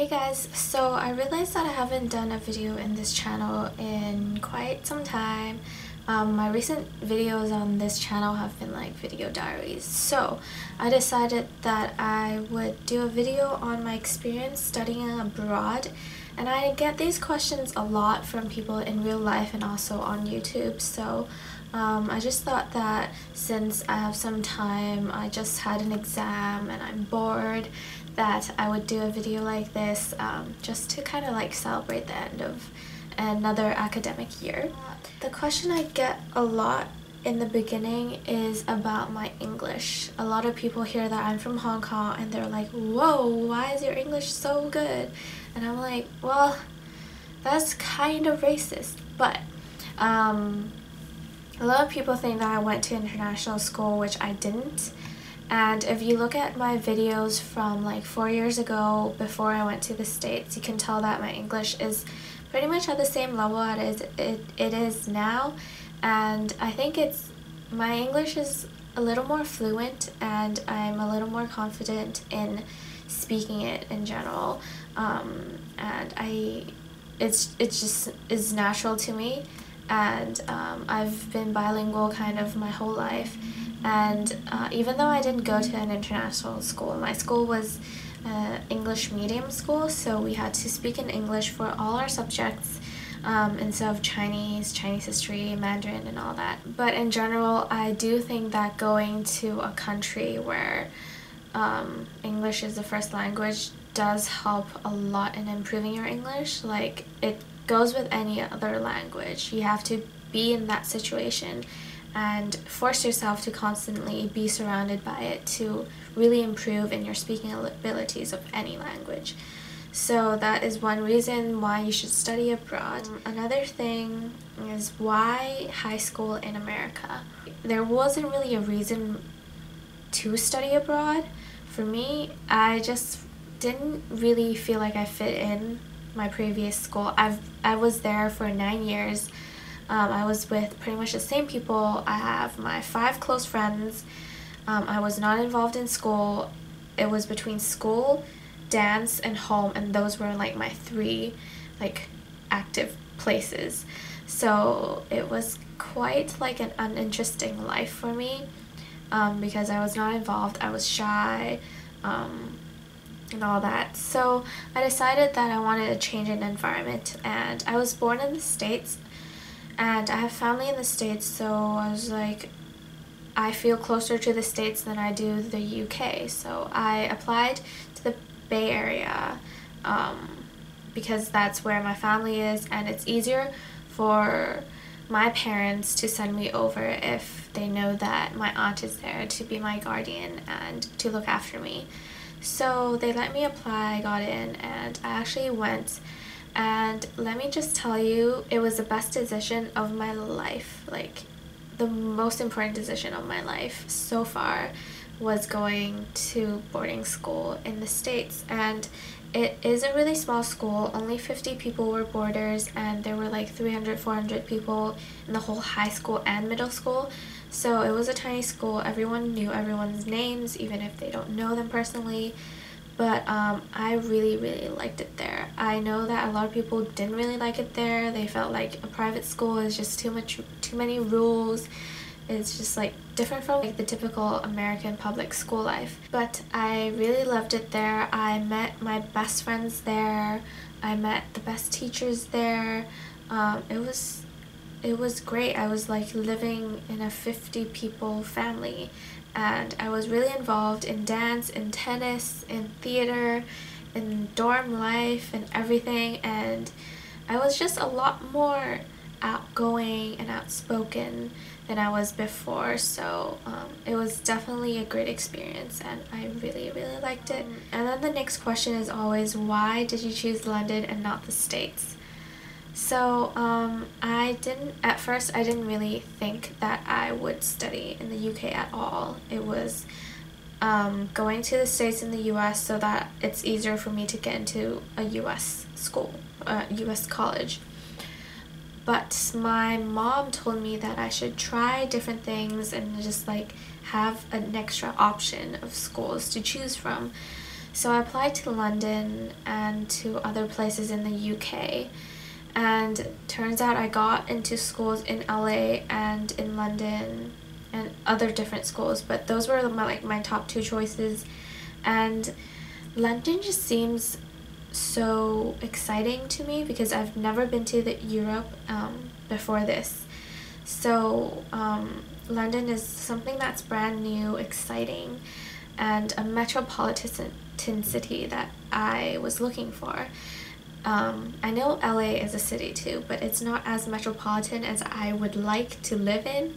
Hey guys, so I realized that I haven't done a video in this channel in quite some time. My recent videos on this channel have been like video diaries, so I decided that I would do a video on my experience studying abroad. And I get these questions a lot from people in real life and also on YouTube, so I just thought that since I have some time, I just had an exam and I'm bored, that I would do a video like this just to kind of like celebrate the end of another academic year. The question I get a lot in the beginning is about my English. A lot of people hear that I'm from Hong Kong and they're like, whoa, why is your English so good? And I'm like, well, that's kind of racist, but a lot of people think that I went to international school, which I didn't. And if you look at my videos from like 4 years ago before I went to the States, you can tell that my English is pretty much at the same level as it is now. And I think my English is a little more fluent and I'm a little more confident in speaking it in general. And it's just is natural to me. And I've been bilingual kind of my whole life. And even though I didn't go to an international school, my school was English medium school, so we had to speak in English for all our subjects instead of Chinese history, Mandarin and all that. But in general, I do think that going to a country where English is the first language does help a lot in improving your English. Like, it goes with any other language. You have to be in that situation and force yourself to constantly be surrounded by it to really improve in your speaking abilities of any language. So that is one reason why you should study abroad. Another thing is why high school in America. There wasn't really a reason to study abroad. For me, I just didn't really feel like I fit in my previous school. I was there for 9 years. I was with pretty much the same people. I have my 5 close friends. I was not involved in school. It was between school, dance, and home, and those were like my 3 like active places. So it was quite like an uninteresting life for me because I was not involved. I was shy and all that. So I decided that I wanted to change an environment, and I was born in the States. And I have family in the States, so I was like, I feel closer to the States than I do the UK. So I applied to the Bay Area because that's where my family is, and it's easier for my parents to send me over if they know that my aunt is there to be my guardian and to look after me. So they let me apply, I got in, and I actually went. And let me just tell you, it was the best decision of my life. Like, the most important decision of my life so far was going to boarding school in the States. And it is a really small school. Only 50 people were boarders, and there were like 300-400 people in the whole high school and middle school. So it was a tiny school. Everyone knew everyone's names, even if they don't know them personally. But I really liked it there. I know that a lot of people didn't really like it there. They felt like a private school is just too many rules. It's just like different from like the typical American public school life. But I really loved it there. I met my best friends there. I met the best teachers there. It was great. I was like living in a 50 people family. And I was really involved in dance, in tennis, in theater, in dorm life, and everything. And I was just a lot more outgoing and outspoken than I was before. So it was definitely a great experience, and I really liked it. And then the next question is always, why did you choose London and not the States? So at first I didn't really think that I would study in the UK at all. It was going to the States and the US so that it's easier for me to get into a US school, US college. But my mom told me that I should try different things and just like have an extra option of schools to choose from. So I applied to London and to other places in the UK, and turns out I got into schools in LA and in London and other different schools, but those were my top two choices. And London just seems so exciting to me because I've never been to Europe before this. So London is something that's brand new, exciting, and a metropolitan city that I was looking for. I know LA is a city too, but it's not as metropolitan as I would like to live in.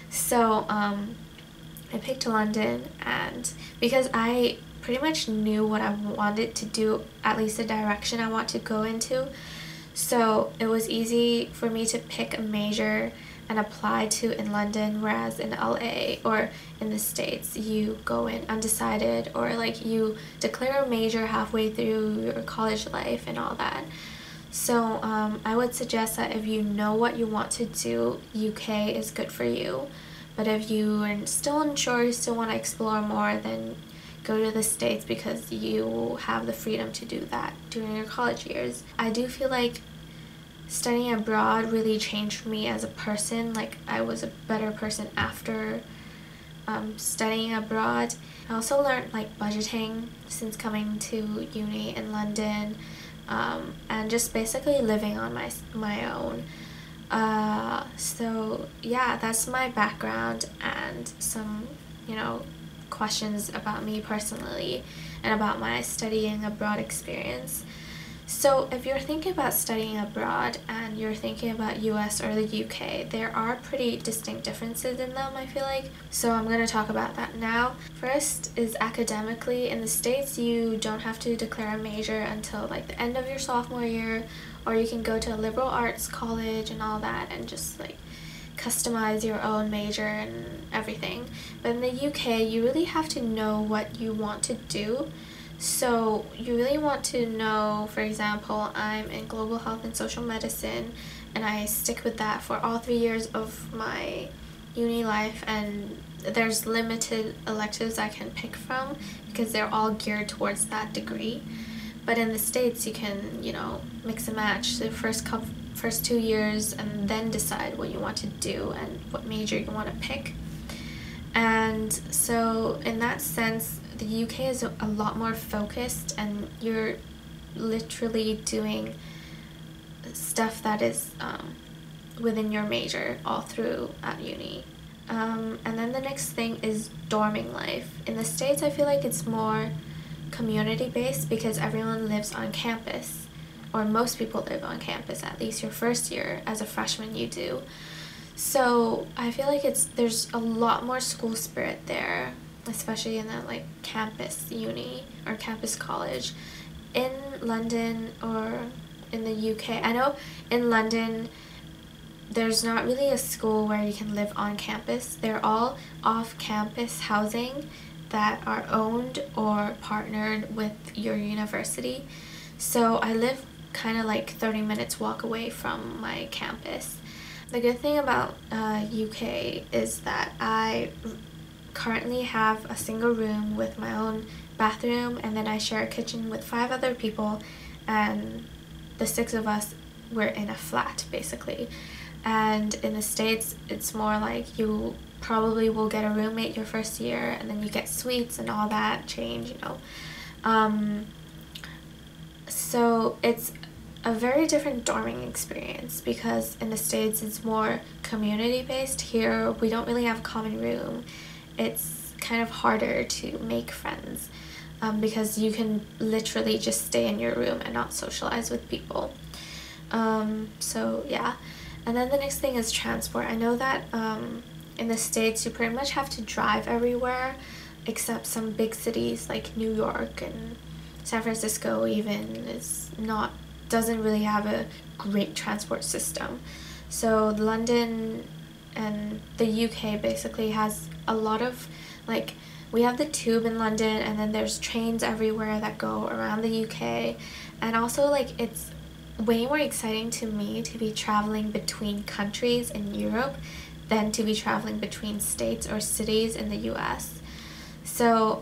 So I picked London, and because I pretty much knew what I wanted to do, at least the direction I want to go into, so it was easy for me to pick a major and apply to in London, whereas in LA or in the States you go in undecided, or like you declare a major halfway through your college life and all that. So I would suggest that if you know what you want to do, UK is good for you. But if you are still unsure, you still want to explore more, then go to the States because you have the freedom to do that during your college years. I do feel like studying abroad really changed me as a person. Like, I was a better person after studying abroad. I also learned like budgeting since coming to uni in London, and just basically living on my own. So yeah, that's my background and some, questions about me personally and about my studying abroad experience. So if you're thinking about studying abroad and you're thinking about US or the UK, there are pretty distinct differences in them, I feel like. So I'm going to talk about that now. First is academically. In the States, you don't have to declare a major until like the end of your sophomore year, or you can go to a liberal arts college and all that and just like customize your own major and everything. But in the UK, you really have to know what you want to do. So you really want to know, for example, I'm in global health and social medicine, and I stick with that for all 3 years of my uni life, and there's limited electives I can pick from because they're all geared towards that degree. But in the States, you can, mix and match the first 2 years and then decide what you want to do and what major you want to pick. And so in that sense, the UK is a lot more focused, and you're literally doing stuff that is within your major all through at uni. And then the next thing is dorming life. In the States, I feel like it's more community-based because everyone lives on campus, or most people live on campus, at least your first year. As a freshman, you do. So I feel like there's a lot more school spirit there, especially in that like campus uni or campus college. In London or in the UK, I know in London there's not really a school where you can live on campus. They're all off-campus housing that are owned or partnered with your university. So I live kind of like 30 minutes walk away from my campus. The good thing about UK is that I currently have a single room with my own bathroom, and then I share a kitchen with 5 other people, and the 6 of us were in a flat basically. And in the States, it's more like you probably will get a roommate your first year, and then you get suites and all that change, So it's a very different dorming experience because in the States it's more community based. Here we don't really have a common room. It's kind of harder to make friends because you can literally just stay in your room and not socialize with people. So yeah. And then the next thing is transport. I know that in the States you pretty much have to drive everywhere except some big cities like New York and San Francisco even doesn't really have a great transport system. So London and the UK basically has a lot of, like, we have the tube in London, and then there's trains everywhere that go around the UK. And also, like, it's way more exciting to me to be traveling between countries in Europe than to be traveling between states or cities in the US. So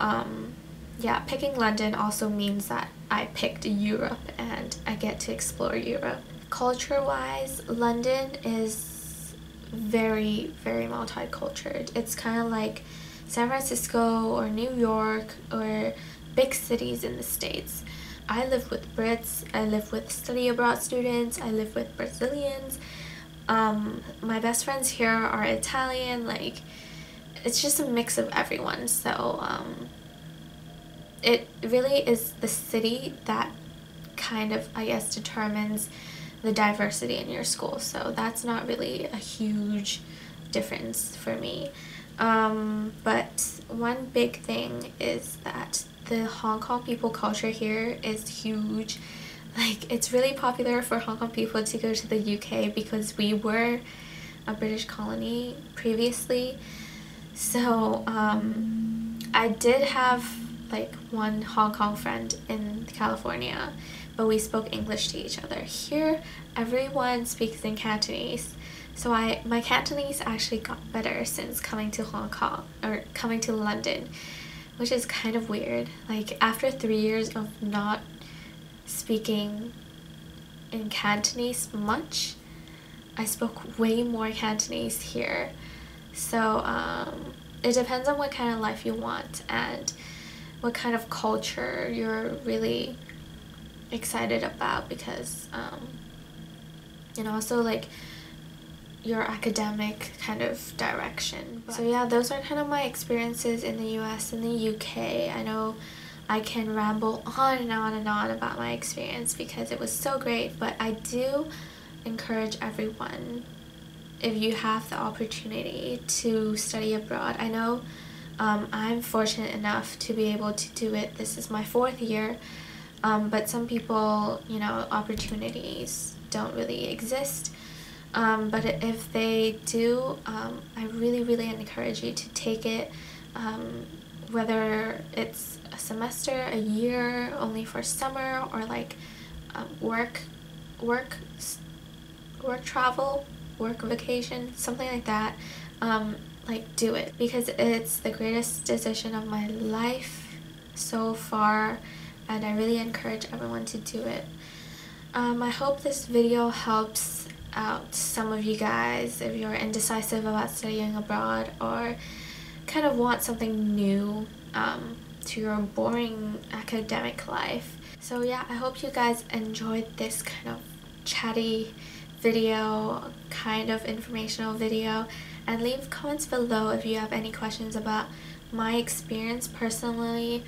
yeah, picking London also means that I picked Europe and I get to explore Europe. Culture-wise, London is very, very multicultural. It's kind of like San Francisco or New York or big cities in the States. I live with Brits, I live with study abroad students, I live with Brazilians. My best friends here are Italian, like it's just a mix of everyone. So it really is the city that kind of, I guess, determines the diversity in your school. So that's not really a huge difference for me. But one big thing is that the Hong Kong people culture here is huge. Like, it's really popular for Hong Kong people to go to the UK because we were a British colony previously. So I did have like one Hong Kong friend in California, but we spoke English to each other. Here, everyone speaks in Cantonese. So my Cantonese actually got better since coming to Hong Kong, or coming to London, which is kind of weird. Like, after 3 years of not speaking in Cantonese much, I spoke way more Cantonese here. So it depends on what kind of life you want and what kind of culture you're really excited about, because and also like your academic kind of direction. So yeah, those are kind of my experiences in the US and the UK. I know I can ramble on and on and on about my experience because it was so great, but I do encourage everyone, if you have the opportunity to study abroad. I know I'm fortunate enough to be able to do it. This is my 4th year, but some people, you know, opportunities don't really exist. But if they do, I really, really encourage you to take it, whether it's a semester, a year, only for summer, or like work travel, work vacation, something like that. Like, do it, because it's the greatest decision of my life so far, and I really encourage everyone to do it. I hope this video helps out some of you guys if you're indecisive about studying abroad or kind of want something new to your boring academic life. So yeah, I hope you guys enjoyed this kind of chatty video, kind of informational video, and leave comments below if you have any questions about my experience personally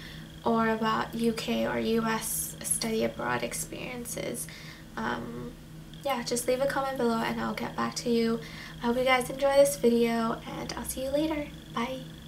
or about UK or US study abroad experiences. Yeah, just leave a comment below and I'll get back to you. I hope you guys enjoy this video, and I'll see you later. Bye!